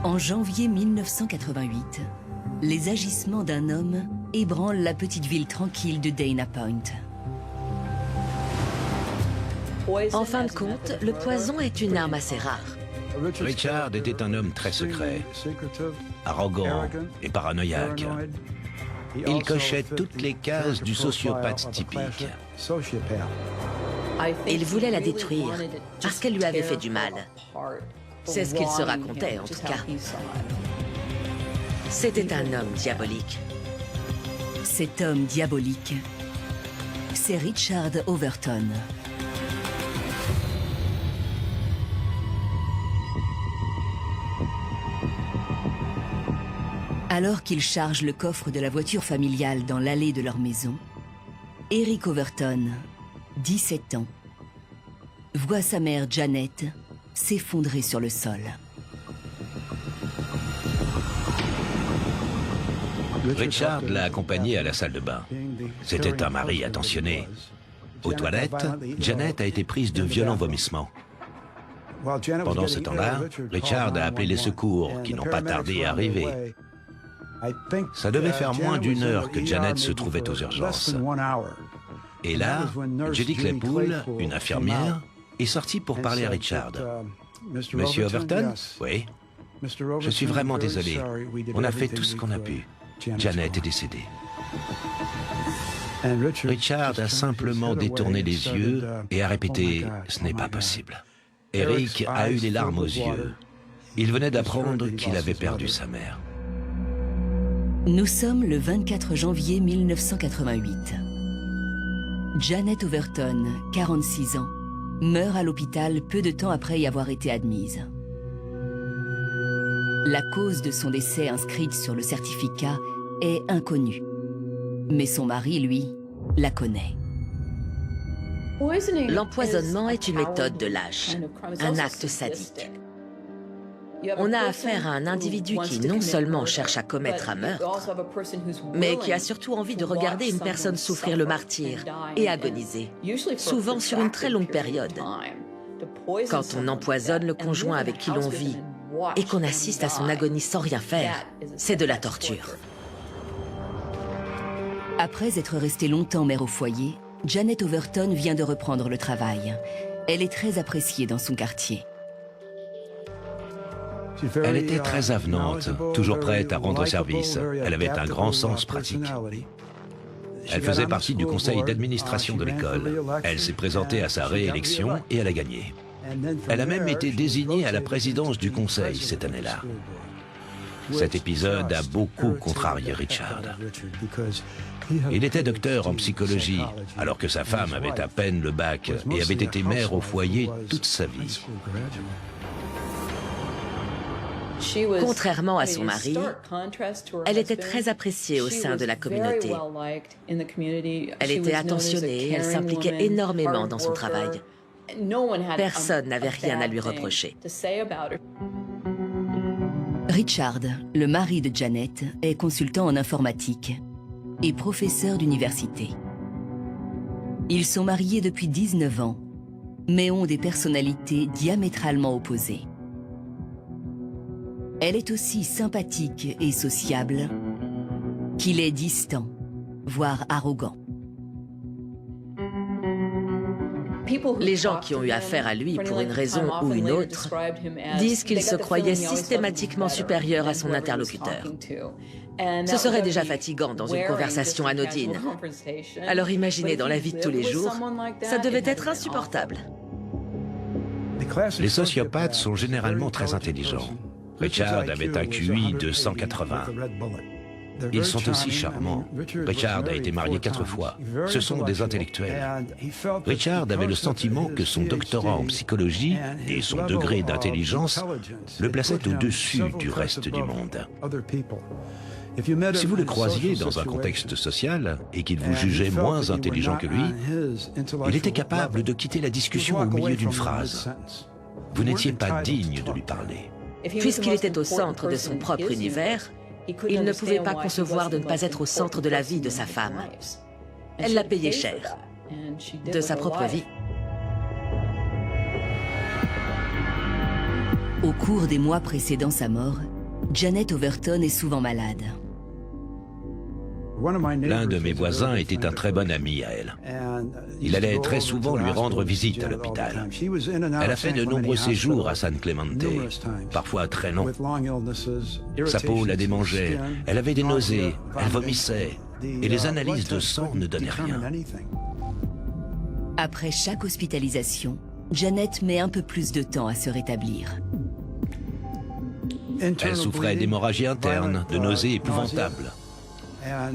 En janvier 1988, les agissements d'un homme ébranlent la petite ville tranquille de Dana Point. En fin de compte, le poison est une arme assez rare. Richard était un homme très secret, arrogant et paranoïaque. Il cochait toutes les cases du sociopathe typique. Il voulait la détruire parce qu'elle lui avait fait du mal. C'est ce qu'il se racontait, en tout cas. C'était un homme diabolique. Cet homme diabolique, c'est Richard Overton. Alors qu'il charge le coffre de la voiture familiale dans l'allée de leur maison, Eric Overton, 17 ans, voit sa mère Janet s'effondrer sur le sol. Richard l'a accompagné à la salle de bain. C'était un mari attentionné. Aux toilettes, Janet a été prise de violents vomissements. Pendant ce temps-là, Richard a appelé les secours qui n'ont pas tardé à arriver. Ça devait faire moins d'une heure que Janet se trouvait aux urgences. Et là, Judy Claypool, une infirmière, est sortie pour parler à Richard. « Monsieur Overton ? Oui. Je suis vraiment désolé. On a fait tout ce qu'on a pu. Janet est décédée. » Richard a simplement détourné les yeux et a répété « Ce n'est pas possible ». Eric a eu les larmes aux yeux. Il venait d'apprendre qu'il avait perdu sa mère. Nous sommes le 24 janvier 1988. Janet Overton, 46 ans, meurt à l'hôpital peu de temps après y avoir été admise. La cause de son décès inscrite sur le certificat est inconnue. Mais son mari, lui, la connaît. L'empoisonnement est une méthode de lâche, un acte sadique. On a affaire à un individu qui non seulement cherche à commettre un meurtre, mais qui a surtout envie de regarder une personne souffrir le martyre et agoniser, souvent sur une très longue période. Quand on empoisonne le conjoint avec qui l'on vit et qu'on assiste à son agonie sans rien faire, c'est de la torture. Après être restée longtemps mère au foyer, Janet Overton vient de reprendre le travail. Elle est très appréciée dans son quartier. Elle était très avenante, toujours prête à rendre service. Elle avait un grand sens pratique. Elle faisait partie du conseil d'administration de l'école. Elle s'est présentée à sa réélection et elle a gagné. Elle a même été désignée à la présidence du conseil cette année-là. Cet épisode a beaucoup contrarié Richard. Il était docteur en psychologie, alors que sa femme avait à peine le bac et avait été mère au foyer toute sa vie. Contrairement à son mari, elle était très appréciée au sein de la communauté. Elle était attentionnée, elle s'impliquait énormément dans son travail. Personne n'avait rien à lui reprocher. Richard, le mari de Janet, est consultant en informatique et professeur d'université. Ils sont mariés depuis 19 ans, mais ont des personnalités diamétralement opposées. Elle est aussi sympathique et sociable qu'il est distant, voire arrogant. Les gens qui ont eu affaire à lui pour une raison ou une autre disent qu'il se croyait systématiquement supérieur à son interlocuteur. Ce serait déjà fatigant dans une conversation anodine. Alors imaginez dans la vie de tous les jours, ça devait être insupportable. Les sociopathes sont généralement très intelligents. Richard avait un QI de 180. Ils sont aussi charmants. Richard a été marié 4 fois. Ce sont des intellectuels. Richard avait le sentiment que son doctorat en psychologie et son degré d'intelligence le plaçaient au-dessus du reste du monde. Si vous le croisiez dans un contexte social et qu'il vous jugeait moins intelligent que lui, il était capable de quitter la discussion au milieu d'une phrase. Vous n'étiez pas digne de lui parler. Puisqu'il était au centre de son propre univers, il ne pouvait pas concevoir de ne pas être au centre de la vie de sa femme. Elle l'a payé cher, de sa propre vie. Au cours des mois précédant sa mort, Janet Overton est souvent malade. L'un de mes voisins était un très bon ami à elle. Il allait très souvent lui rendre visite à l'hôpital. Elle a fait de nombreux séjours à San Clemente, parfois très longs. Sa peau la démangeait, elle avait des nausées, elle vomissait, et les analyses de sang ne donnaient rien. Après chaque hospitalisation, Janet met un peu plus de temps à se rétablir. Elle souffrait d'hémorragie interne, de nausées épouvantables,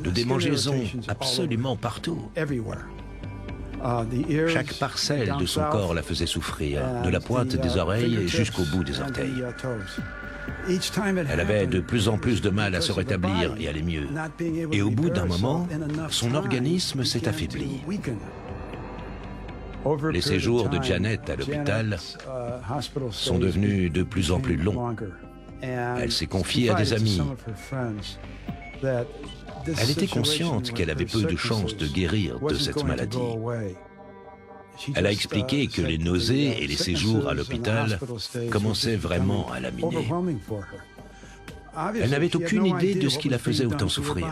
de démangeaisons absolument partout. Chaque parcelle de son corps la faisait souffrir, de la pointe des oreilles jusqu'au bout des orteils. Elle avait de plus en plus de mal à se rétablir et aller mieux. Et au bout d'un moment, son organisme s'est affaibli. Les séjours de Janet à l'hôpital sont devenus de plus en plus longs. Elle s'est confiée à des amis. Elle était consciente qu'elle avait peu de chances de guérir de cette maladie. Elle a expliqué que les nausées et les séjours à l'hôpital commençaient vraiment à la miner. Elle n'avait aucune idée de ce qui la faisait autant souffrir.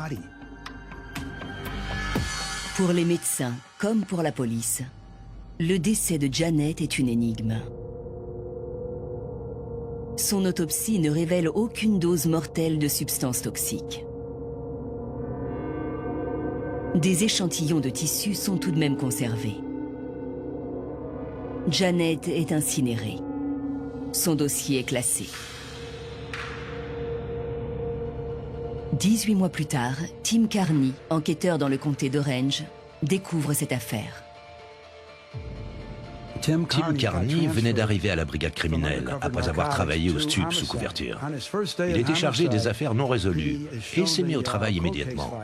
Pour les médecins, comme pour la police, le décès de Janet est une énigme. Son autopsie ne révèle aucune dose mortelle de substances toxiques. Des échantillons de tissus sont tout de même conservés. Janet est incinérée. Son dossier est classé. 18 mois plus tard, Tim Carney, enquêteur dans le comté d'Orange, découvre cette affaire. Tim Carney venait d'arriver à la brigade criminelle après avoir travaillé au STUB sous couverture. Il était chargé des affaires non résolues et s'est mis au travail immédiatement.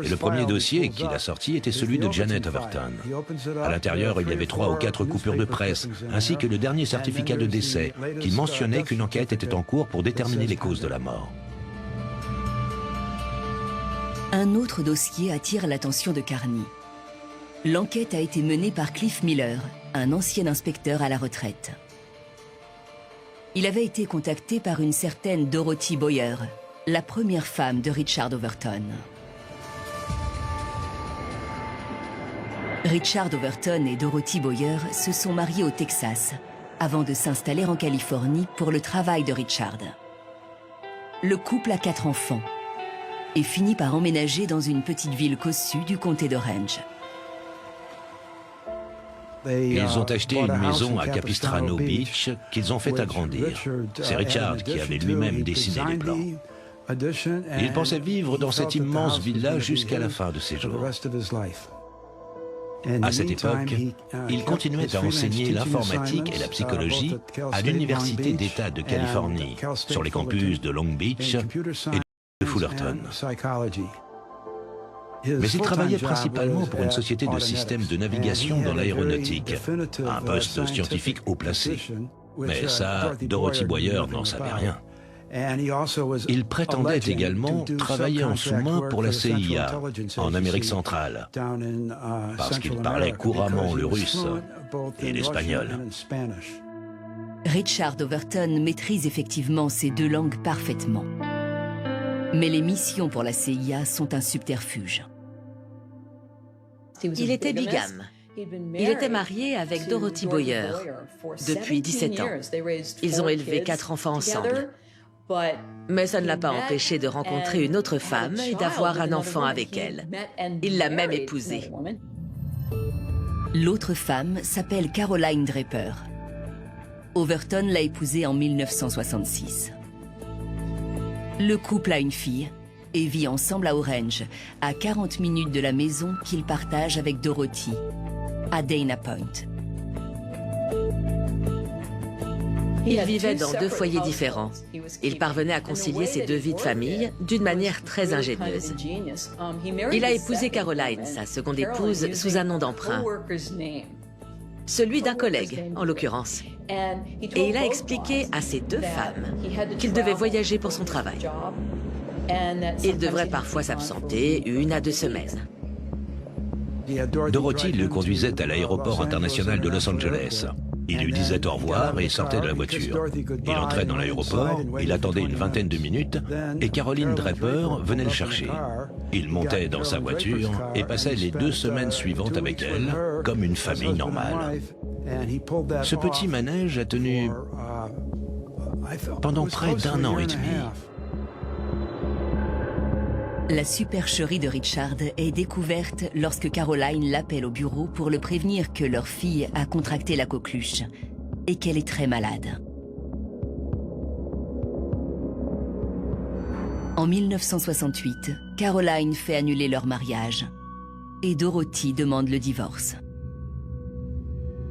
Et le premier dossier qu'il a sorti était celui de Janet Overton. À l'intérieur, il y avait 3 ou 4 coupures de presse, ainsi que le dernier certificat de décès qui mentionnait qu'une enquête était en cours pour déterminer les causes de la mort. Un autre dossier attire l'attention de Carney. L'enquête a été menée par Cliff Miller, un ancien inspecteur à la retraite. Il avait été contacté par une certaine Dorothy Boyer, la première femme de Richard Overton. Richard Overton et Dorothy Boyer se sont mariés au Texas avant de s'installer en Californie pour le travail de Richard. Le couple a 4 enfants et finit par emménager dans une petite ville cossue du comté d'Orange. Ils ont acheté une maison à Capistrano Beach qu'ils ont fait agrandir. C'est Richard qui avait lui-même dessiné les plans. Il pensait vivre dans cette immense villa jusqu'à la fin de ses jours. À cette époque, il continuait à enseigner l'informatique et la psychologie à l'Université d'État de Californie, sur les campus de Long Beach et de Fullerton. Mais il travaillait principalement pour une société de systèmes de navigation dans l'aéronautique, un poste scientifique haut placé. Mais ça, Dorothy Boyer n'en savait rien. Il prétendait également travailler en sous-main pour la CIA, en Amérique centrale, parce qu'il parlait couramment le russe et l'espagnol. Richard Overton maîtrise effectivement ces 2 langues parfaitement. Mais les missions pour la CIA sont un subterfuge. Il était bigame. Il était marié avec Dorothy Boyer depuis 17 ans. Ils ont élevé 4 enfants ensemble. Mais ça ne l'a pas empêché de rencontrer une autre femme et d'avoir un enfant avec elle. Il l'a même épousée. L'autre femme s'appelle Caroline Draper. Overton l'a épousée en 1966. Le couple a une fille et vit ensemble à Orange, à 40 minutes de la maison qu'il partage avec Dorothy, à Dana Point. Il vivait dans 2 foyers différents. Il parvenait à concilier ces 2 vies de famille d'une manière très ingénieuse. Il a épousé Caroline, sa seconde épouse, sous un nom d'emprunt. Celui d'un collègue, en l'occurrence. Et il a expliqué à ces 2 femmes qu'il devait voyager pour son travail. Il devrait parfois s'absenter 1 à 2 semaines. Dorothy le conduisait à l'aéroport international de Los Angeles. Il lui disait au revoir et sortait de la voiture. Il entrait dans l'aéroport, il attendait une vingtaine de minutes et Caroline Draper venait le chercher. Il montait dans sa voiture et passait les 2 semaines suivantes avec elle, comme une famille normale. Ce petit manège a tenu pendant près d'1 an et demi. La supercherie de Richard est découverte lorsque Caroline l'appelle au bureau pour le prévenir que leur fille a contracté la coqueluche et qu'elle est très malade. En 1968, Caroline fait annuler leur mariage et Dorothy demande le divorce.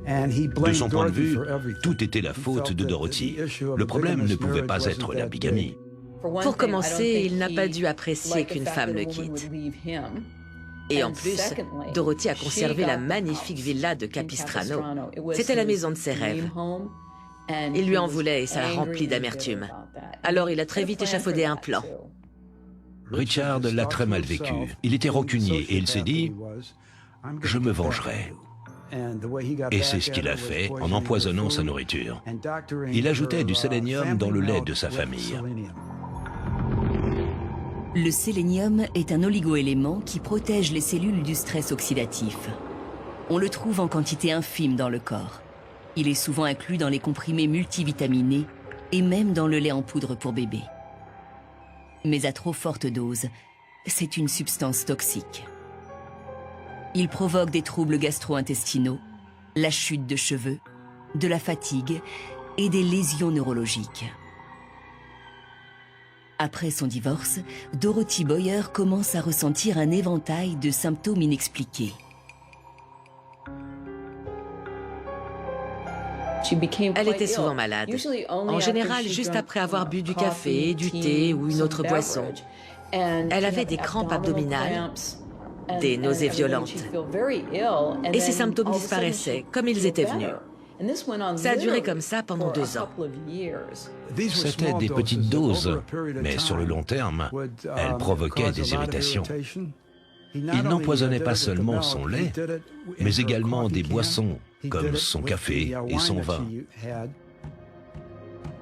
De son point de vue, tout était la faute de Dorothy. Le problème ne pouvait pas être la bigamie. Pour commencer, il n'a pas dû apprécier qu'une femme le quitte. Et en plus, Dorothy a conservé la magnifique villa de Capistrano. C'était la maison de ses rêves. Il lui en voulait et ça l'a rempli d'amertume. Alors il a très vite échafaudé un plan. Richard l'a très mal vécu. Il était rancunier et il s'est dit « Je me vengerai ». Et c'est ce qu'il a fait en empoisonnant sa nourriture. Il ajoutait du sélénium dans le lait de sa famille. Le sélénium est un oligoélément qui protège les cellules du stress oxydatif. On le trouve en quantité infime dans le corps. Il est souvent inclus dans les comprimés multivitaminés et même dans le lait en poudre pour bébé. Mais à trop forte dose, c'est une substance toxique. Il provoque des troubles gastro-intestinaux, la chute de cheveux, de la fatigue et des lésions neurologiques. Après son divorce, Dorothy Boyer commence à ressentir un éventail de symptômes inexpliqués. Elle était souvent malade, en général juste après avoir bu du café, du thé ou une autre boisson. Elle avait des crampes abdominales, des nausées violentes. Et ses symptômes disparaissaient, comme ils étaient venus. Ça a duré comme ça pendant 2 ans. C'était des petites doses, mais sur le long terme, elles provoquaient des irritations. Il n'empoisonnait pas seulement son lait, mais également des boissons, comme son café et son vin.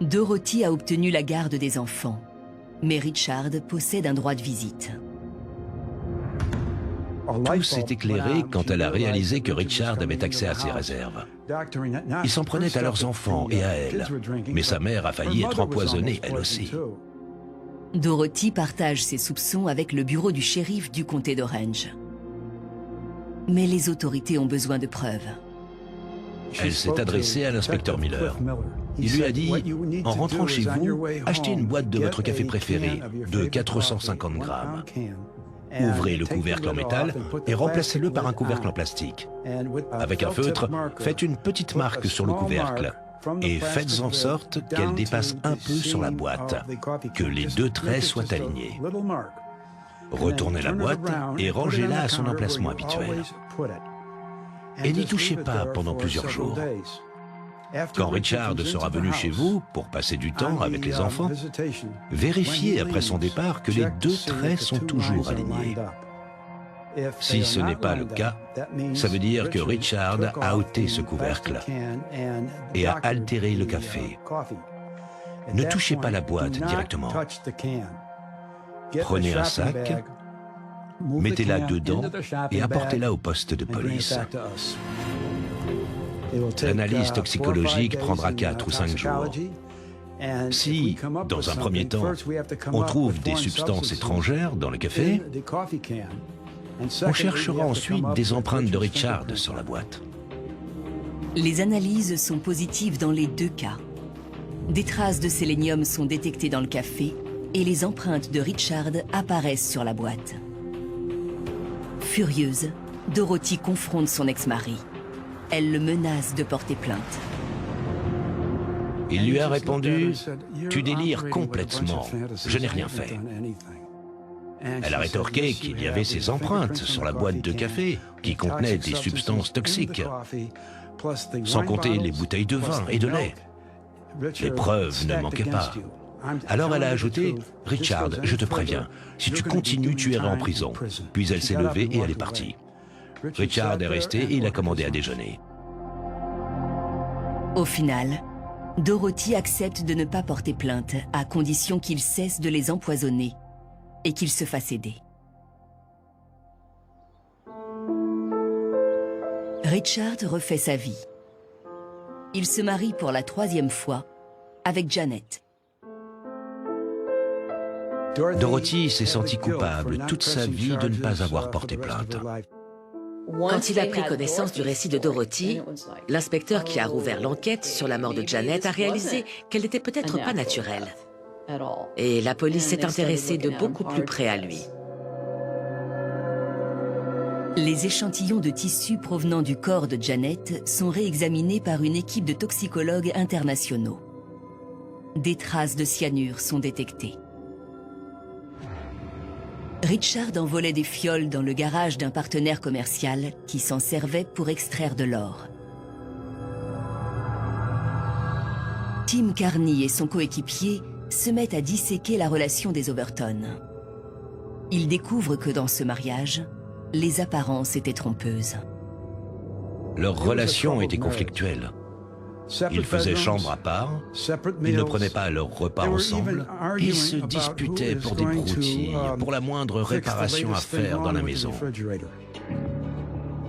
Dorothy a obtenu la garde des enfants, mais Richard possède un droit de visite. Tout s'est éclairé quand elle a réalisé que Richard avait accès à ses réserves. Il s'en prenait à leurs enfants et à elle, mais sa mère a failli être empoisonnée elle aussi. Dorothy partage ses soupçons avec le bureau du shérif du comté d'Orange. Mais les autorités ont besoin de preuves. Elle s'est adressée à l'inspecteur Miller. Il lui a dit « En rentrant chez vous, achetez une boîte de votre café préféré de 450 grammes. Ouvrez le couvercle en métal et remplacez-le par un couvercle en plastique. Avec un feutre, faites une petite marque sur le couvercle et faites en sorte qu'elle dépasse un peu sur la boîte, que les 2 traits soient alignés. Retournez la boîte et rangez-la à son emplacement habituel. Et n'y touchez pas pendant plusieurs jours. Quand Richard sera venu chez vous pour passer du temps avec les enfants, vérifiez après son départ que les 2 traits sont toujours alignés. Si ce n'est pas le cas, ça veut dire que Richard a ôté ce couvercle et a altéré le café. Ne touchez pas la boîte directement. Prenez un sac, mettez-la dedans et apportez-la au poste de police. L'analyse toxicologique prendra 4 ou 5 jours. Si, dans un premier temps, on trouve des substances étrangères dans le café, on cherchera ensuite des empreintes de Richard sur la boîte. Les analyses sont positives dans les 2 cas. Des traces de sélénium sont détectées dans le café et les empreintes de Richard apparaissent sur la boîte. Furieuse, Dorothy confronte son ex-mari. Elle le menace de porter plainte. Il lui a répondu « Tu délires complètement, je n'ai rien fait ». Elle a rétorqué qu'il y avait ses empreintes sur la boîte de café qui contenait des substances toxiques, sans compter les bouteilles de vin et de lait. Les preuves ne manquaient pas. Alors elle a ajouté « Richard, je te préviens, si tu continues, tu iras en prison ». Puis elle s'est levée et elle est partie. Richard est resté et il a commandé à déjeuner. Au final, Dorothy accepte de ne pas porter plainte à condition qu'il cesse de les empoisonner et qu'il se fasse aider. Richard refait sa vie. Il se marie pour la 3e fois avec Janet. Dorothy s'est sentie coupable toute sa vie de ne pas avoir porté plainte. Quand il a pris connaissance du récit de Dorothy, l'inspecteur qui a rouvert l'enquête sur la mort de Janet a réalisé qu'elle n'était peut-être pas naturelle. Et la police s'est intéressée de beaucoup plus près à lui. Les échantillons de tissus provenant du corps de Janet sont réexaminés par une équipe de toxicologues internationaux. Des traces de cyanure sont détectées. Richard envolait des fioles dans le garage d'un partenaire commercial qui s'en servait pour extraire de l'or. Tim Carney et son coéquipier se mettent à disséquer la relation des Overton. Ils découvrent que dans ce mariage, les apparences étaient trompeuses. Leur relation était conflictuelle. Ils faisaient chambre à part, ils ne prenaient pas leurs repas ensemble, ils se disputaient pour des broutilles, pour la moindre réparation à faire dans la maison.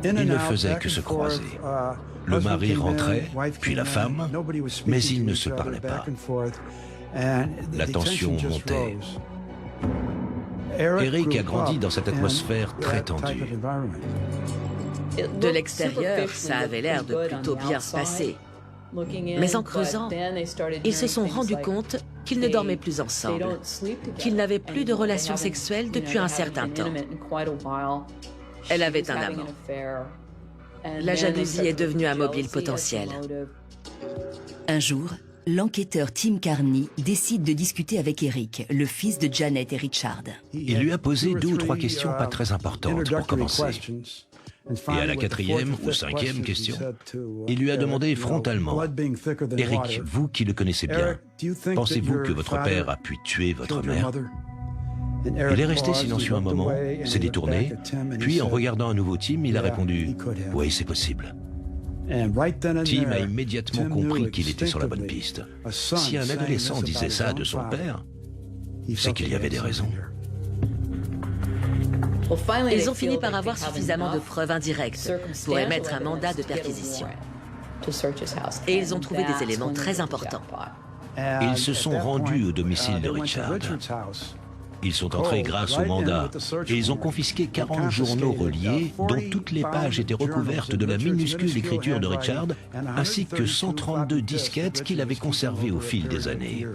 Ils ne faisaient que se croiser. Le mari rentrait, puis la femme, mais ils ne se parlaient pas. La tension montait. Eric a grandi dans cette atmosphère très tendue. De l'extérieur, ça avait l'air de plutôt bien se passer. Mais en creusant, ils se sont rendus compte qu'ils ne dormaient plus ensemble, qu'ils n'avaient plus de relations sexuelles depuis un certain temps. Elle avait un amant. La jalousie est devenue un mobile potentiel. Un jour, l'enquêteur Tim Carney décide de discuter avec Eric, le fils de Janet et Richard. Il lui a posé 2 ou 3 questions pas très importantes pour commencer. Et à la 4e ou 5e question, il lui a demandé frontalement, « Eric, vous qui le connaissez bien, pensez-vous que votre père a pu tuer votre mère ?» Il est resté silencieux un moment, s'est détourné, puis en regardant à nouveau Tim, il a répondu, « Oui, c'est possible. » Tim a immédiatement compris qu'il était sur la bonne piste. Si un adolescent disait ça de son père, c'est qu'il y avait des raisons. Ils ont fini par avoir suffisamment de preuves indirectes pour émettre un mandat de perquisition. Et ils ont trouvé des éléments très importants. Ils se sont rendus au domicile de Richard. Ils sont entrés grâce au mandat et ils ont confisqué 40 journaux reliés dont toutes les pages étaient recouvertes de la minuscule écriture de Richard, ainsi que 132 disquettes qu'il avait conservées au fil des années.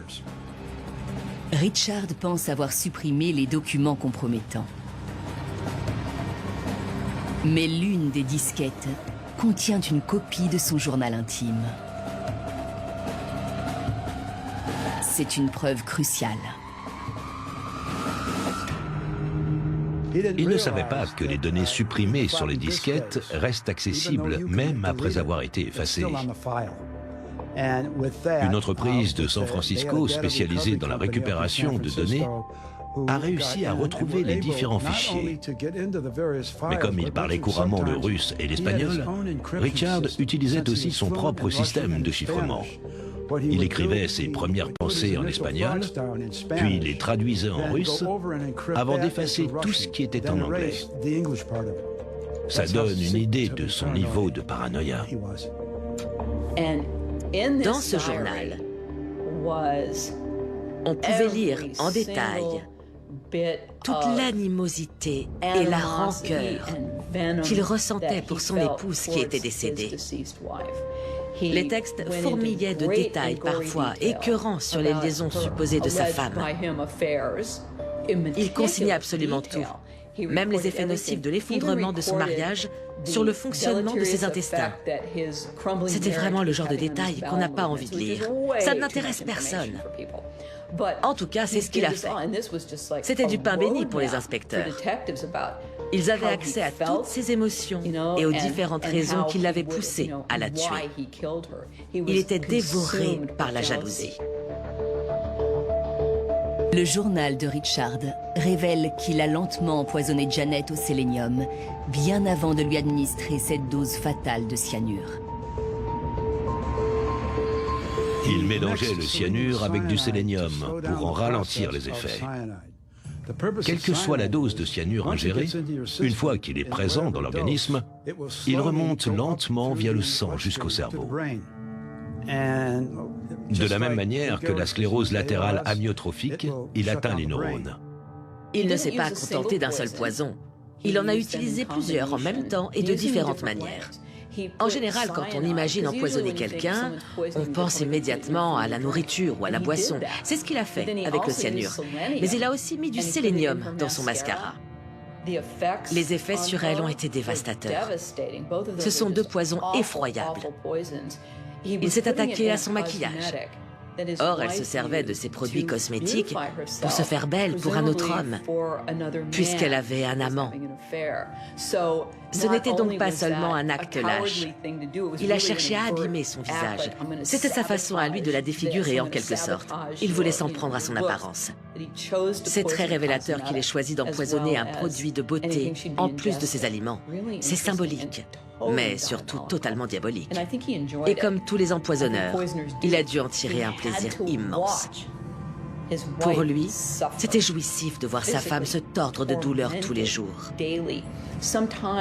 Richard pense avoir supprimé les documents compromettants. Mais l'une des disquettes contient une copie de son journal intime. C'est une preuve cruciale. Il ne savait pas que les données supprimées sur les disquettes restent accessibles même après avoir été effacées. Une entreprise de San Francisco spécialisée dans la récupération de données a réussi à retrouver les différents fichiers. Mais comme il parlait couramment le russe et l'espagnol, Richard utilisait aussi son propre système de chiffrement. Il écrivait ses premières pensées en espagnol, puis les traduisait en russe, avant d'effacer tout ce qui était en anglais. Ça donne une idée de son niveau de paranoïa. Dans ce journal, on pouvait lire en détail toute l'animosité et la rancœur qu'il ressentait pour son épouse qui était décédée. Les textes fourmillaient de détails parfois écœurants sur les liaisons supposées de sa femme. Il consignait absolument tout, même les effets nocifs de l'effondrement de son mariage sur le fonctionnement de ses intestins. C'était vraiment le genre de détails qu'on n'a pas envie de lire. Ça n'intéresse personne. En tout cas, c'est ce qu'il a fait. C'était du pain béni pour les inspecteurs. Ils avaient accès à toutes ses émotions et aux différentes raisons qui l'avaient poussé à la tuer. Il était dévoré par la jalousie. Le journal de Richard révèle qu'il a lentement empoisonné Janet au sélénium, bien avant de lui administrer cette dose fatale de cyanure. Il mélangeait le cyanure avec du sélénium pour en ralentir les effets. Quelle que soit la dose de cyanure ingérée, une fois qu'il est présent dans l'organisme, il remonte lentement via le sang jusqu'au cerveau. De la même manière que la sclérose latérale amyotrophique, il atteint les neurones. Il ne s'est pas contenté d'un seul poison. Il en a utilisé plusieurs en même temps et de différentes manières. En général, quand on imagine empoisonner quelqu'un, on pense immédiatement à la nourriture ou à la boisson. C'est ce qu'il a fait avec le cyanure. Mais il a aussi mis du sélénium dans son mascara. Les effets sur elle ont été dévastateurs. Ce sont deux poisons effroyables. Il s'est attaqué à son maquillage. Or, elle se servait de ses produits cosmétiques pour se faire belle pour un autre homme, puisqu'elle avait un amant. Ce n'était donc pas seulement un acte lâche. Il a cherché à abîmer son visage. C'était sa façon à lui de la défigurer en quelque sorte. Il voulait s'en prendre à son apparence. C'est très révélateur qu'il ait choisi d'empoisonner un produit de beauté en plus de ses aliments. C'est symbolique, mais surtout totalement diabolique. Et comme tous les empoisonneurs, il a dû en tirer un plaisir immense. Pour lui, c'était jouissif de voir sa femme se tordre de douleur tous les jours.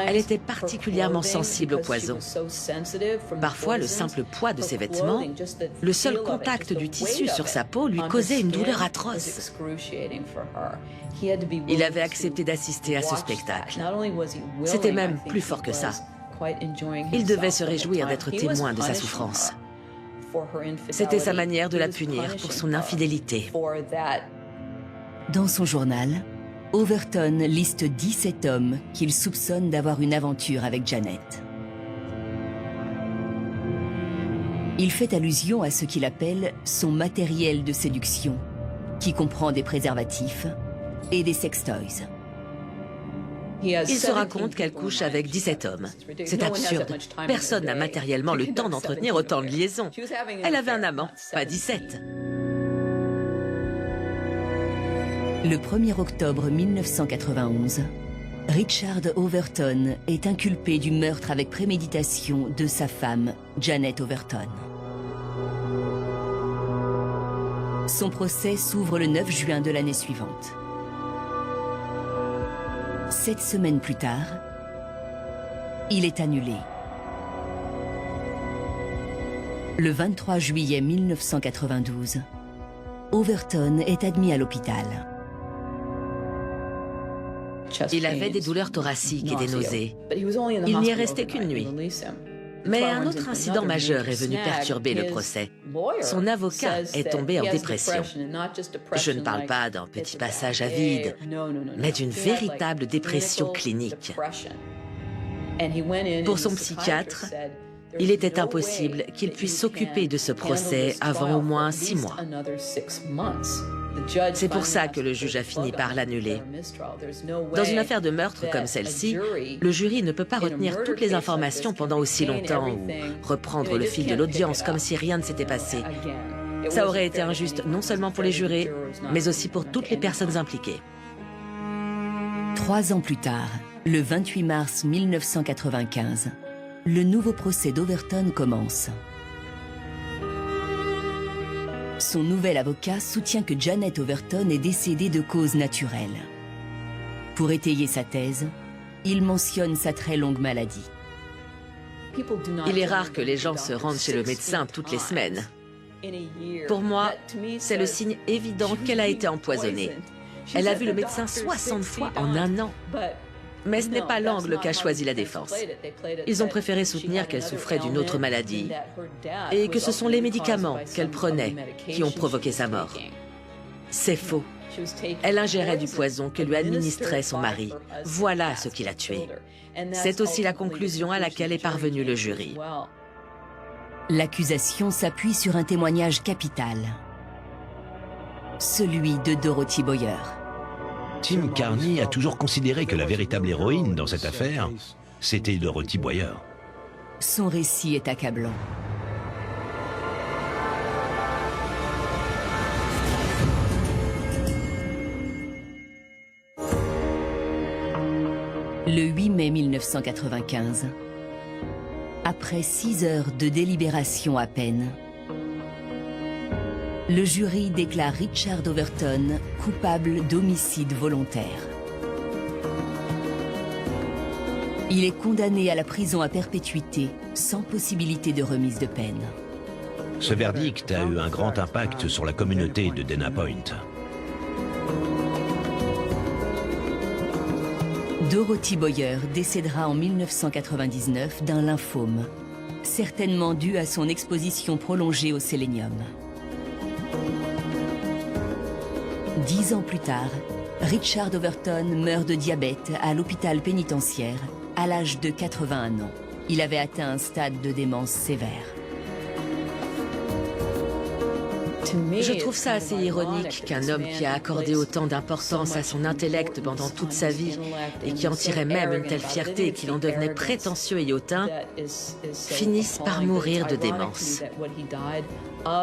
Elle était particulièrement sensible au poison. Parfois, le simple poids de ses vêtements, le seul contact du tissu sur sa peau lui causait une douleur atroce. Il avait accepté d'assister à ce spectacle. C'était même plus fort que ça. Il devait se réjouir d'être témoin de sa souffrance. C'était sa manière de la punir pour son infidélité. Dans son journal, Overton liste 17 hommes qu'il soupçonne d'avoir une aventure avec Janet. Il fait allusion à ce qu'il appelle son matériel de séduction, qui comprend des préservatifs et des sextoys. Il se raconte qu'elle couche avec 17 hommes. C'est absurde. Personne n'a matériellement le temps d'entretenir autant de liaisons. Elle avait un amant, pas 17. Le 1er octobre 1991, Richard Overton est inculpé du meurtre avec préméditation de sa femme, Janet Overton. Son procès s'ouvre le 9 juin de l'année suivante. 7 semaines plus tard, il est annulé. Le 23 juillet 1992, Overton est admis à l'hôpital. Il avait des douleurs thoraciques et des nausées. Il n'y est resté qu'une nuit. Mais un autre incident majeur est venu perturber le procès. Son avocat est tombé en dépression. Je ne parle pas d'un petit passage à vide, mais d'une véritable dépression clinique. Pour son psychiatre, il était impossible qu'il puisse s'occuper de ce procès avant au moins 6 mois. C'est pour ça que le juge a fini par l'annuler. Dans une affaire de meurtre comme celle-ci, le jury ne peut pas retenir toutes les informations pendant aussi longtemps ou reprendre le fil de l'audience comme si rien ne s'était passé. Ça aurait été injuste non seulement pour les jurés, mais aussi pour toutes les personnes impliquées. 3 ans plus tard, le 28 mars 1995, le nouveau procès d'Overton commence. Son nouvel avocat soutient que Janet Overton est décédée de cause naturelle. Pour étayer sa thèse, il mentionne sa très longue maladie. Il est rare que les gens se rendent chez le médecin toutes les semaines. Pour moi, c'est le signe évident qu'elle a été empoisonnée. Elle a vu le médecin 60 fois en un an. Mais ce n'est pas l'angle qu'a choisi la défense. Ils ont préféré soutenir qu'elle souffrait d'une autre maladie et que ce sont les médicaments qu'elle prenait qui ont provoqué sa mort. C'est faux. Elle ingérait du poison que lui administrait son mari. Voilà ce qui l'a tuée. C'est aussi la conclusion à laquelle est parvenu le jury. L'accusation s'appuie sur un témoignage capital, celui de Dorothy Boyer. Tim Carney a toujours considéré que la véritable héroïne dans cette affaire, c'était Dorothy Boyer. Son récit est accablant. Le 8 mai 1995, après 6 heures de délibération à peine, Le jury déclare Richard Overton coupable d'homicide volontaire. Il est condamné à la prison à perpétuité, sans possibilité de remise de peine. Ce verdict a eu un grand impact sur la communauté de Dana Point. Dorothy Boyer décédera en 1999 d'un lymphome, certainement dû à son exposition prolongée au sélénium. 10 ans plus tard, Richard Overton meurt de diabète à l'hôpital pénitentiaire à l'âge de 81 ans. Il avait atteint un stade de démence sévère. Je trouve ça assez ironique qu'un homme qui a accordé autant d'importance à son intellect pendant toute sa vie et qui en tirait même une telle fierté qu'il en devenait prétentieux et hautain, finisse par mourir de démence.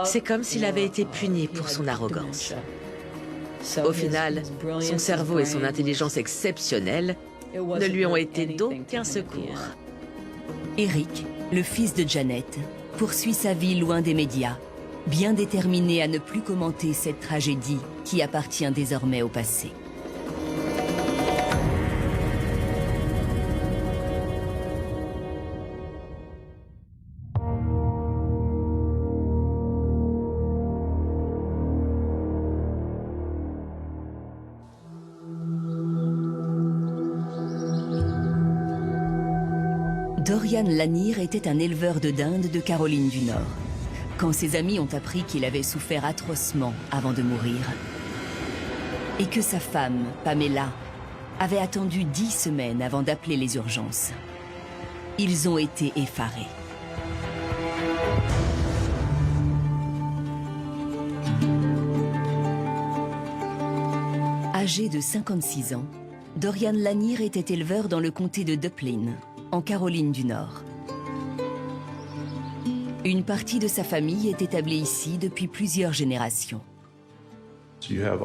C'est comme s'il avait été puni pour son arrogance. Au final, son cerveau et son intelligence exceptionnelle ne lui ont été d'aucun secours. Eric, le fils de Janet, poursuit sa vie loin des médias, bien déterminé à ne plus commenter cette tragédie qui appartient désormais au passé. Dorian Lanier était un éleveur de dindes de Caroline du Nord. Quand ses amis ont appris qu'il avait souffert atrocement avant de mourir, et que sa femme, Pamela, avait attendu 10 semaines avant d'appeler les urgences, ils ont été effarés. Âgé de 56 ans, Dorian Lanier était éleveur dans le comté de Duplin, en Caroline du Nord. Une partie de sa famille est établie ici depuis plusieurs générations.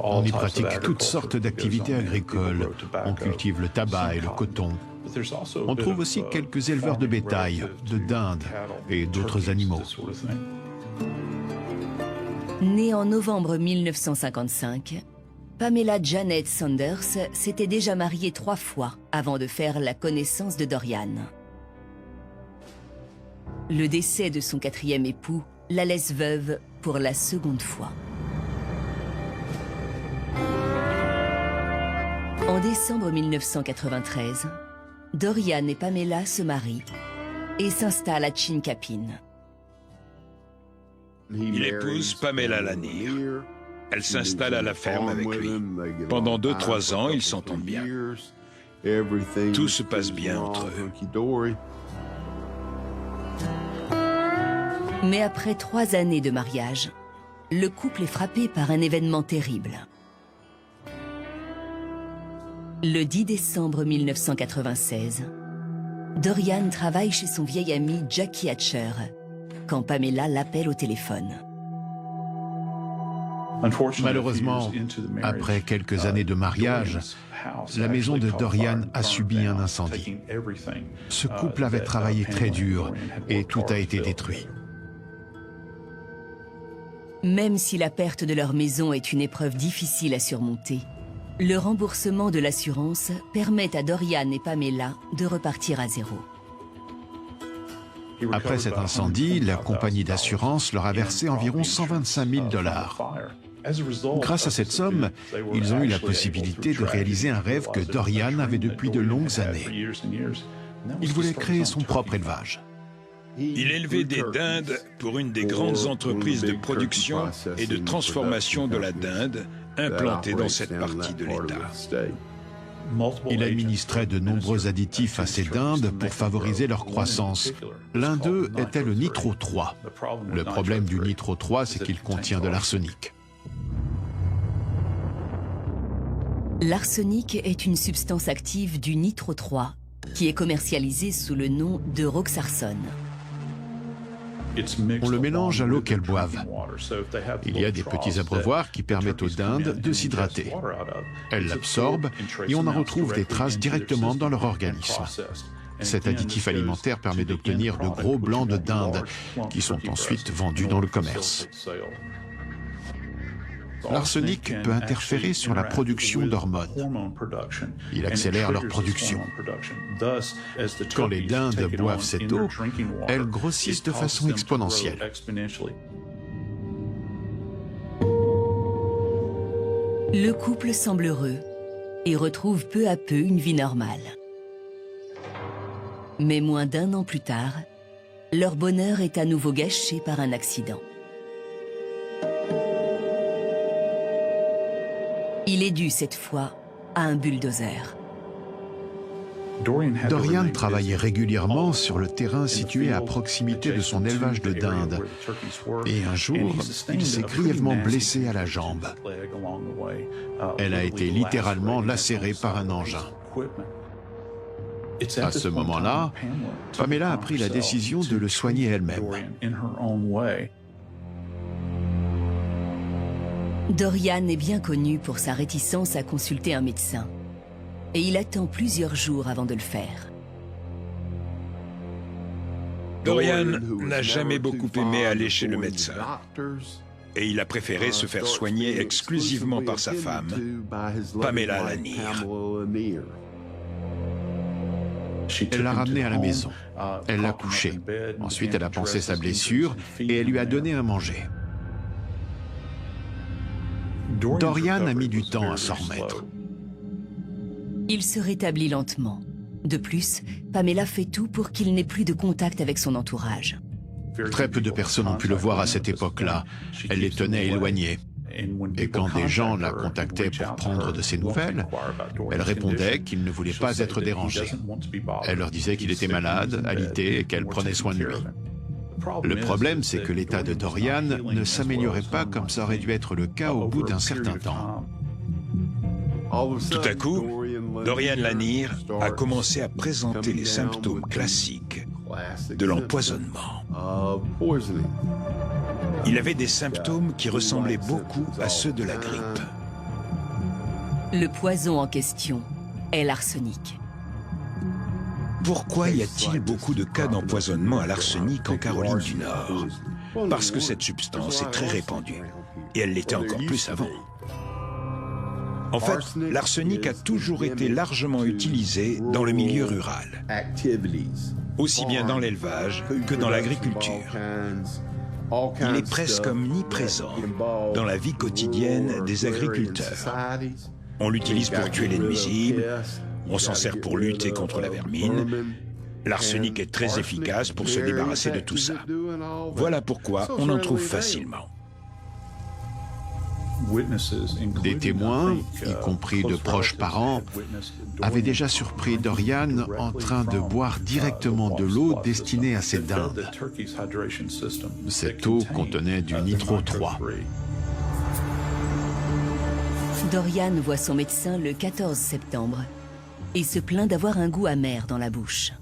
On y pratique toutes sortes d'activités agricoles. On cultive le tabac et le coton. On trouve aussi quelques éleveurs de bétail, de dindes et d'autres animaux. Née en novembre 1955, Pamela Janet Saunders s'était déjà mariée 3 fois avant de faire la connaissance de Dorian. Le décès de son 4e époux la laisse veuve pour la 2e fois. En décembre 1993, Dorian et Pamela se marient et s'installent à Chincapin. Il épouse Pamela Lanier. Elle s'installe à la ferme avec lui. Pendant 2-3 ans, ils s'entendent bien. Tout se passe bien entre eux. Mais après 3 années de mariage, le couple est frappé par un événement terrible. Le 10 décembre 1996, Dorian travaille chez son vieil ami Jackie Hatcher quand Pamela l'appelle au téléphone. Malheureusement, après quelques années de mariage, la maison de Dorian a subi un incendie. Ce couple avait travaillé très dur et tout a été détruit. Même si la perte de leur maison est une épreuve difficile à surmonter, le remboursement de l'assurance permet à Dorian et Pamela de repartir à zéro. Après cet incendie, la compagnie d'assurance leur a versé environ 125 000 $. Grâce à cette somme, ils ont eu la possibilité de réaliser un rêve que Dorian avait depuis de longues années. Il voulait créer son propre élevage. Il élevait des dindes pour une des grandes entreprises de production et de transformation de la dinde implantée dans cette partie de l'État. Il administrait de nombreux additifs à ces dindes pour favoriser leur croissance. L'un d'eux était le nitro 3. Le problème du nitro 3, c'est qu'il contient de l'arsenic. L'arsenic est une substance active du nitro 3 qui est commercialisée sous le nom de Roxarsone. On le mélange à l'eau qu'elles boivent. Il y a des petits abreuvoirs qui permettent aux dindes de s'hydrater. Elles l'absorbent et on en retrouve des traces directement dans leur organisme. Cet additif alimentaire permet d'obtenir de gros blancs de dinde qui sont ensuite vendus dans le commerce. L'arsenic peut interférer sur la production d'hormones. Il accélère leur production. Quand les dindes boivent cette eau, elles grossissent de façon exponentielle. Le couple semble heureux et retrouve peu à peu une vie normale. Mais moins d'1 an plus tard, leur bonheur est à nouveau gâché par un accident. Il est dû cette fois à un bulldozer. Dorian travaillait régulièrement sur le terrain situé à proximité de son élevage de dindes. Et un jour, il s'est grièvement blessé à la jambe. Elle a été littéralement lacérée par un engin. À ce moment-là, Pamela a pris la décision de le soigner elle-même. Dorian est bien connu pour sa réticence à consulter un médecin. Et il attend plusieurs jours avant de le faire. Dorian n'a jamais beaucoup aimé aller chez le médecin. Et il a préféré se faire soigner exclusivement par sa femme, Pamela Lanier. Elle l'a ramené à la maison. Elle l'a couché. Ensuite, elle a pansé sa blessure et elle lui a donné à manger. Dorian a mis du temps à s'en remettre. Il se rétablit lentement. De plus, Pamela fait tout pour qu'il n'ait plus de contact avec son entourage. Très peu de personnes ont pu le voir à cette époque-là. Elle les tenait éloignés. Et quand des gens la contactaient pour prendre de ses nouvelles, elle répondait qu'il ne voulait pas être dérangé. Elle leur disait qu'il était malade, alité et qu'elle prenait soin de lui. Le problème, c'est que l'état de Dorian ne s'améliorait pas comme ça aurait dû être le cas au bout d'un certain temps. Tout à coup, Dorian Lanier a commencé à présenter les symptômes classiques de l'empoisonnement. Il avait des symptômes qui ressemblaient beaucoup à ceux de la grippe. Le poison en question est l'arsenic. Pourquoi y a-t-il beaucoup de cas d'empoisonnement à l'arsenic en Caroline du Nord? Parce que cette substance est très répandue, et elle l'était encore plus avant. En fait, l'arsenic a toujours été largement utilisé dans le milieu rural, aussi bien dans l'élevage que dans l'agriculture. Il est presque omniprésent dans la vie quotidienne des agriculteurs. On l'utilise pour tuer les nuisibles, on s'en sert pour lutter contre la vermine. L'arsenic est très efficace pour se débarrasser de tout ça. Voilà pourquoi on en trouve facilement. Des témoins, y compris de proches parents, avaient déjà surpris Dorian en train de boire directement de l'eau destinée à ses dindes. Cette eau contenait du nitro 3. Dorian voit son médecin le 14 septembre et se plaint d'avoir un goût amer dans la bouche.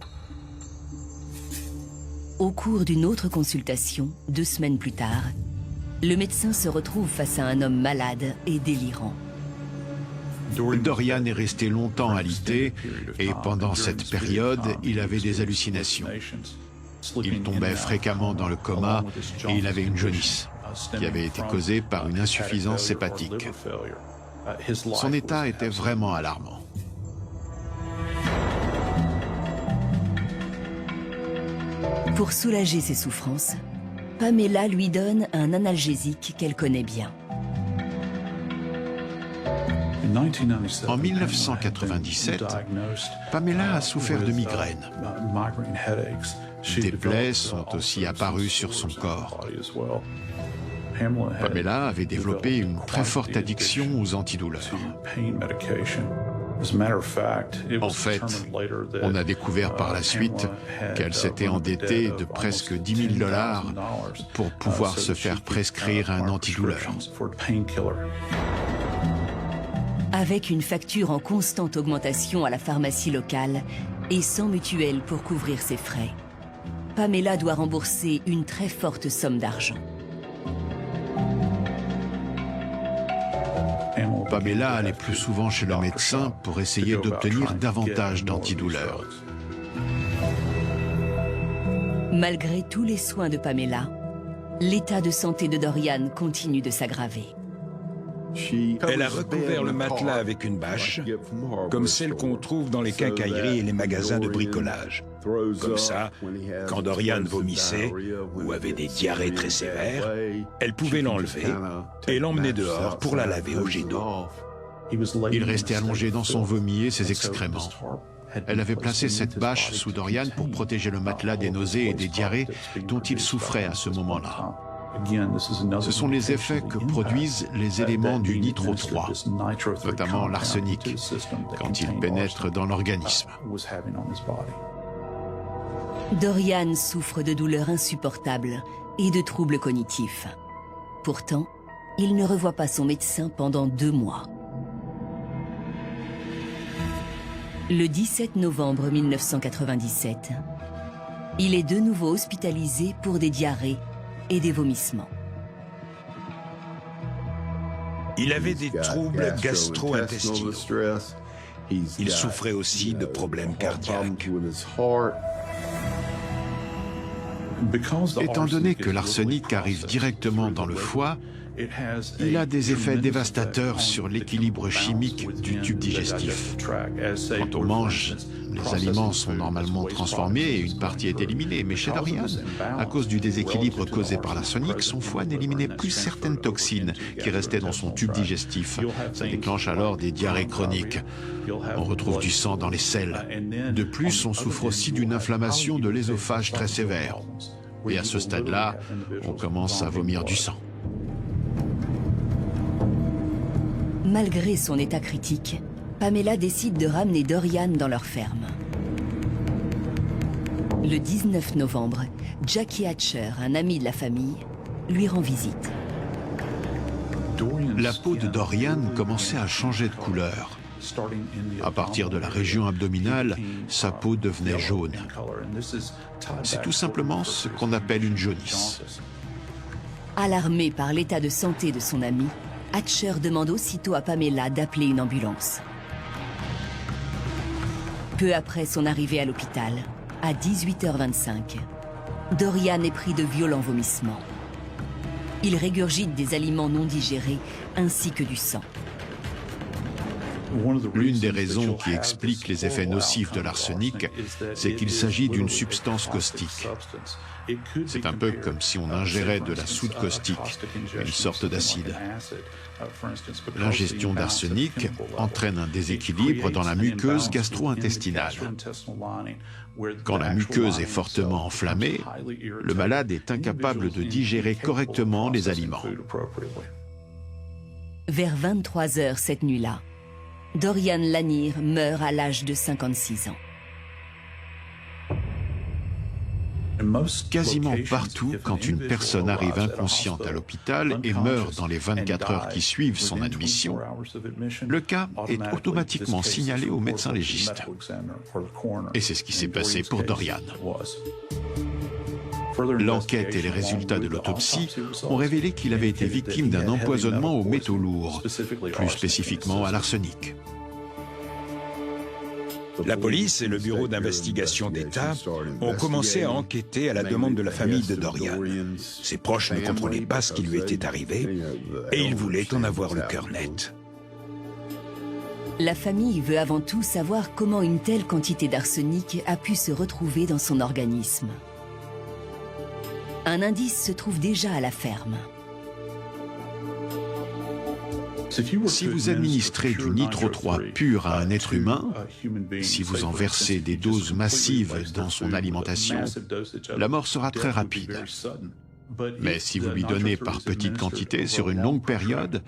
Au cours d'une autre consultation, 2 semaines plus tard, le médecin se retrouve face à un homme malade et délirant. Dorian est resté longtemps alité et pendant cette période, il avait des hallucinations. Il tombait fréquemment dans le coma et il avait une jaunisse qui avait été causée par une insuffisance hépatique. Son état était vraiment alarmant. Pour soulager ses souffrances, Pamela lui donne un analgésique qu'elle connaît bien. En 1997, Pamela a souffert de migraines. Des plaies sont aussi apparues sur son corps. Pamela avait développé une très forte addiction aux antidouleurs. En fait, on a découvert par la suite qu'elle s'était endettée de presque $10 000 pour pouvoir se faire prescrire un antidouleur. Avec une facture en constante augmentation à la pharmacie locale et sans mutuelle pour couvrir ses frais, Pamela doit rembourser une très forte somme d'argent. Pamela allait plus souvent chez le médecin pour essayer d'obtenir davantage d'antidouleurs. Malgré tous les soins de Pamela, l'état de santé de Dorian continue de s'aggraver. Elle a recouvert le matelas avec une bâche, comme celle qu'on trouve dans les quincailleries et les magasins de bricolage. Comme ça, quand Dorian vomissait ou avait des diarrhées très sévères, elle pouvait l'enlever et l'emmener dehors pour la laver au jet d'eau. Il restait allongé dans son vomi et ses excréments. Elle avait placé cette bâche sous Dorian pour protéger le matelas des nausées et des diarrhées dont il souffrait à ce moment-là. Ce sont les effets que produisent les éléments du nitro 3, notamment l'arsenic, quand ils pénètrent dans l'organisme. Dorian souffre de douleurs insupportables et de troubles cognitifs. Pourtant, il ne revoit pas son médecin pendant 2 mois. Le 17 novembre 1997, il est de nouveau hospitalisé pour des diarrhées et des vomissements. Il avait des troubles gastro-intestinaux. Il souffrait aussi de problèmes cardiaques. Étant donné que l'arsenic arrive directement dans le foie, il a des effets dévastateurs sur l'équilibre chimique du tube digestif. Quand on mange, les aliments sont normalement transformés et une partie est éliminée. Mais chez Dorian, à cause du déséquilibre causé par l'arsenic, son foie n'éliminait plus certaines toxines qui restaient dans son tube digestif. Ça déclenche alors des diarrhées chroniques. On retrouve du sang dans les selles. De plus, on souffre aussi d'une inflammation de l'ésophage très sévère. Et à ce stade-là, on commence à vomir du sang. Malgré son état critique, Pamela décide de ramener Dorian dans leur ferme. Le 19 novembre, Jackie Hatcher, un ami de la famille, lui rend visite. La peau de Dorian commençait à changer de couleur. À partir de la région abdominale, sa peau devenait jaune. C'est tout simplement ce qu'on appelle une jaunisse. Alarmé par l'état de santé de son ami, Hatcher demande aussitôt à Pamela d'appeler une ambulance. Peu après son arrivée à l'hôpital, à 18h25, Dorian est pris de violents vomissements. Il régurgite des aliments non digérés ainsi que du sang. L'une des raisons qui explique les effets nocifs de l'arsenic, c'est qu'il s'agit d'une substance caustique. C'est un peu comme si on ingérait de la soude caustique, une sorte d'acide. L'ingestion d'arsenic entraîne un déséquilibre dans la muqueuse gastro-intestinale. Quand la muqueuse est fortement enflammée, le malade est incapable de digérer correctement les aliments. Vers 23h cette nuit-là, Dorian Lanier meurt à l'âge de 56 ans. Quasiment partout, quand une personne arrive inconsciente à l'hôpital et meurt dans les 24 heures qui suivent son admission, le cas est automatiquement signalé au médecin légiste. Et c'est ce qui s'est passé pour Dorian. L'enquête et les résultats de l'autopsie ont révélé qu'il avait été victime d'un empoisonnement aux métaux lourds, plus spécifiquement à l'arsenic. La police et le bureau d'investigation d'État ont commencé à enquêter à la demande de la famille de Dorian. Ses proches ne comprenaient pas ce qui lui était arrivé et ils voulaient en avoir le cœur net. La famille veut avant tout savoir comment une telle quantité d'arsenic a pu se retrouver dans son organisme. Un indice se trouve déjà à la ferme. Si vous administrez du nitro 3 pur à un être humain, si vous en versez des doses massives dans son alimentation, la mort sera très rapide. Mais si vous lui donnez par petites quantités sur une longue période,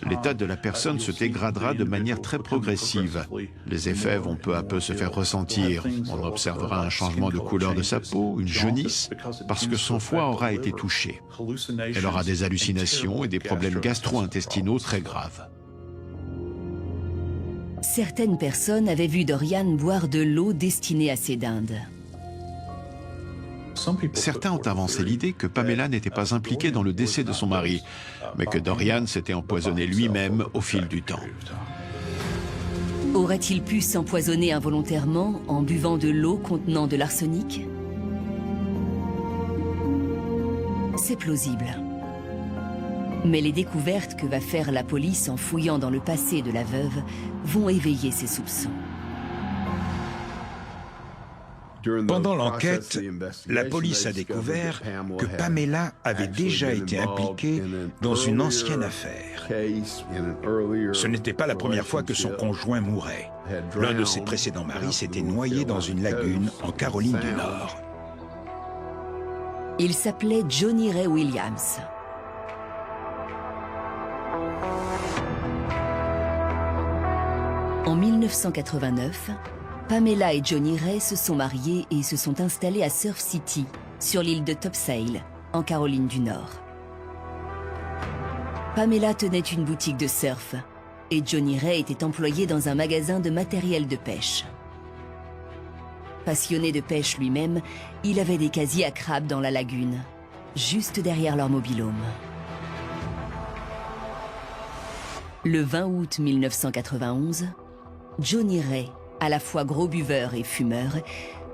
l'état de la personne se dégradera de manière très progressive. Les effets vont peu à peu se faire ressentir. On observera un changement de couleur de sa peau, une jaunisse, parce que son foie aura été touché. Elle aura des hallucinations et des problèmes gastro-intestinaux très graves. Certaines personnes avaient vu Dorian boire de l'eau destinée à ces dindes. Certains ont avancé l'idée que Pamela n'était pas impliquée dans le décès de son mari, mais que Dorian s'était empoisonné lui-même au fil du temps. Aurait-il pu s'empoisonner involontairement en buvant de l'eau contenant de l'arsenic? C'est plausible. Mais les découvertes que va faire la police en fouillant dans le passé de la veuve vont éveiller ses soupçons. Pendant l'enquête, la police a découvert que Pamela avait déjà été impliquée dans une ancienne affaire. Ce n'était pas la première fois que son conjoint mourait. L'un de ses précédents maris s'était noyé dans une lagune en Caroline du Nord. Il s'appelait Johnny Ray Williams. En 1989, Pamela et Johnny Ray se sont mariés et se sont installés à Surf City, sur l'île de Topsail, en Caroline du Nord. Pamela tenait une boutique de surf et Johnny Ray était employé dans un magasin de matériel de pêche. Passionné de pêche lui-même, il avait des casiers à crabes dans la lagune, juste derrière leur mobil-home. Le 20 août 1991, Johnny Ray, à la fois gros buveur et fumeur,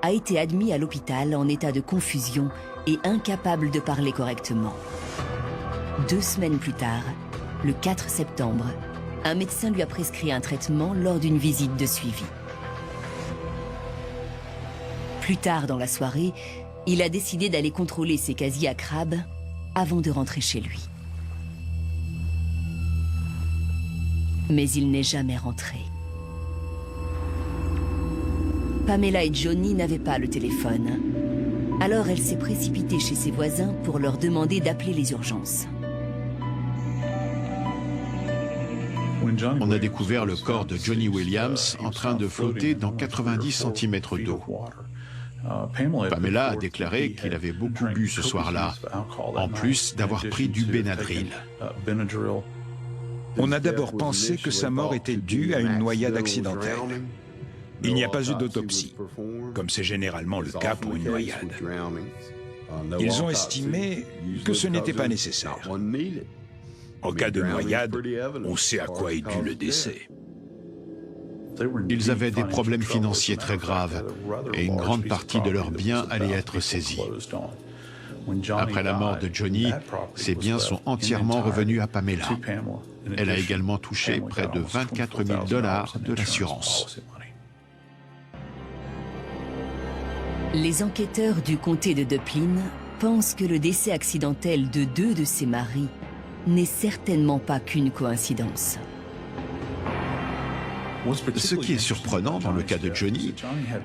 a été admis à l'hôpital en état de confusion et incapable de parler correctement. 2 semaines plus tard, le 4 septembre, un médecin lui a prescrit un traitement lors d'une visite de suivi. Plus tard dans la soirée, il a décidé d'aller contrôler ses casiers à crabes avant de rentrer chez lui. Mais il n'est jamais rentré. Pamela et Johnny n'avaient pas le téléphone. Alors elle s'est précipitée chez ses voisins pour leur demander d'appeler les urgences. On a découvert le corps de Johnny Williams en train de flotter dans 90 cm d'eau. Pamela a déclaré qu'il avait beaucoup bu ce soir-là, en plus d'avoir pris du Benadryl. On a d'abord pensé que sa mort était due à une noyade accidentelle. Il n'y a pas eu d'autopsie, comme c'est généralement le cas pour une noyade. Ils ont estimé que ce n'était pas nécessaire. En cas de noyade, on sait à quoi est dû le décès. Ils avaient des problèmes financiers très graves et une grande partie de leurs biens allait être saisie. Après la mort de Johnny, ses biens sont entièrement revenus à Pamela. Elle a également touché près de 24 000 $ de l'assurance. Les enquêteurs du comté de Duplin pensent que le décès accidentel de 2 de ses maris n'est certainement pas qu'une coïncidence. Ce qui est surprenant dans le cas de Johnny,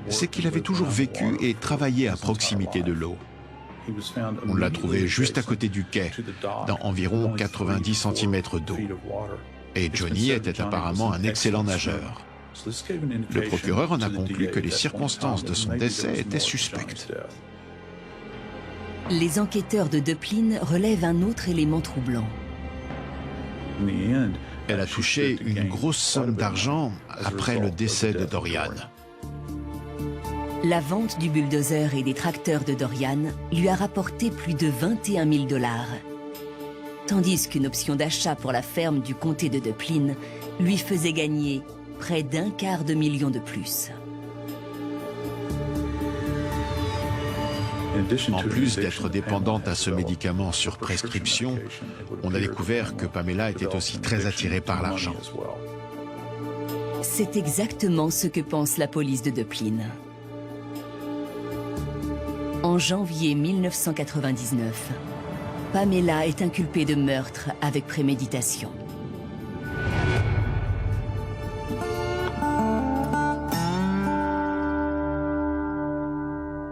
c'est qu'il avait toujours vécu et travaillé à proximité de l'eau. On l'a trouvé juste à côté du quai, dans environ 90 cm d'eau. Et Johnny était apparemment un excellent nageur. Le procureur en a conclu que les circonstances de son décès étaient suspectes. Les enquêteurs de Duplin relèvent un autre élément troublant. Elle a touché une grosse somme d'argent après le décès de Dorian. La vente du bulldozer et des tracteurs de Dorian lui a rapporté plus de 21 000 $, tandis qu'une option d'achat pour la ferme du comté de Duplin lui faisait gagner près d'1/4 de million de plus. En plus d'être dépendante à ce médicament sur prescription, on a découvert que Pamela était aussi très attirée par l'argent. C'est exactement ce que pense la police de Duplin. En janvier 1999, Pamela est inculpée de meurtre avec préméditation.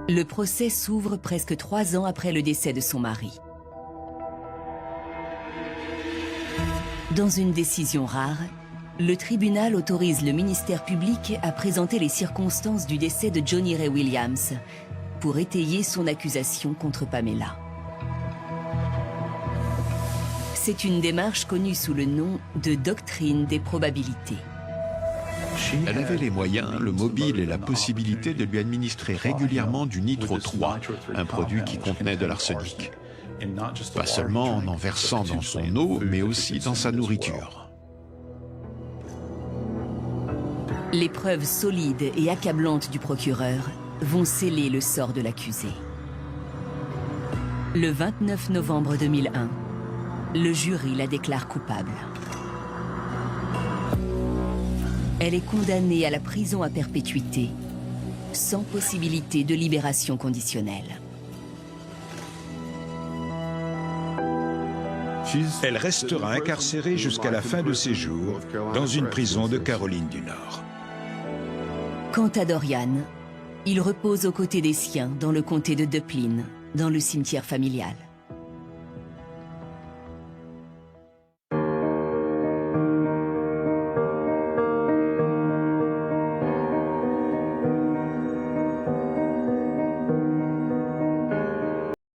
Le procès s'ouvre presque 3 ans après le décès de son mari. Dans une décision rare, le tribunal autorise le ministère public à présenter les circonstances du décès de Johnny Ray Williams pour étayer son accusation contre Pamela. C'est une démarche connue sous le nom de doctrine des probabilités. Elle avait les moyens, le mobile et la possibilité de lui administrer régulièrement du nitro 3, un produit qui contenait de l'arsenic. Pas seulement en versant dans son eau, mais aussi dans sa nourriture. Les preuves solides et accablantes du procureur vont sceller le sort de l'accusé. Le 29 novembre 2001, Le jury la déclare coupable. Elle est condamnée à la prison à perpétuité, sans possibilité de libération conditionnelle. Elle restera incarcérée jusqu'à la fin de ses jours dans une prison de Caroline du Nord. Quant à Dorian, il repose aux côtés des siens dans le comté de Duplin, dans le cimetière familial.